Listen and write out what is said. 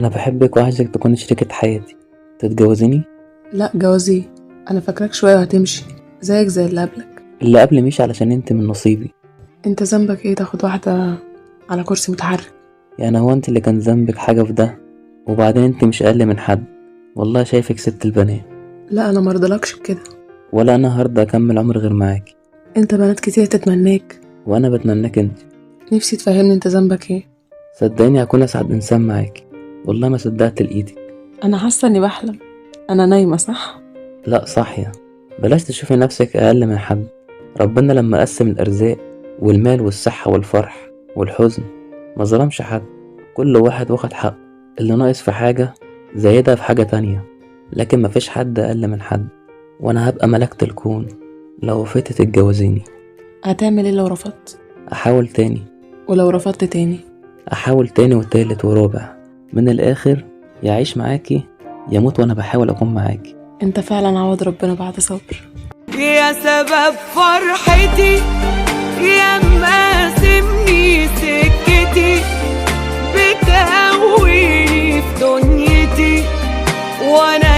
انا بحبك وعايزك تكوني شريكة حياتي. تتجوزيني؟ لا، جوازي. انا فاكراك شويه وهتمشي زيك زي اللي قبلك. اللي قبل مش علشان انت من نصيبي. انت ذنبك ايه تاخد واحده على كرسي متحرك؟ يعني هو انت اللي كان ذنبك حاجة في ده؟ وبعدين انت مش اقل من حد. والله شايفك ست البنات. لا، انا مرضلكش بكده. ولا انا هرضى اكمل عمر غير معاكي. انت بنات كتير تتمناك. وانا بتمناك انت. نفسي تفهمني انت ذنبك ايه. صدقيني هكون اسعد انسان معاكي. والله ما صدقت لايدك. انا حاسه اني بحلم. انا نايمه صح؟ لا صاحية. بلاش تشوفي نفسك اقل من حد. ربنا لما قسم الارزاق والمال والصحة والفرح والحزن ما ظلمش حد. كل واحد واخد حقه. اللي ناقص في حاجة زايدها في حاجة تانية. لكن مفيش حد اقل من حد. وانا هبقى ملكة الكون لو وافقت تتجوزيني. هتعمل ايه لو رفضت؟ احاول تاني. ولو رفضت تاني؟ احاول تاني وتالت ورابع. من الاخر يعيش معاكي يموت وانا بحاول اكون معاكي. انت فعلا عوض ربنا بعد صبر. يا سبب فرحتي، يا مقاسمني سكتي، بتقويني في دنيتي وانا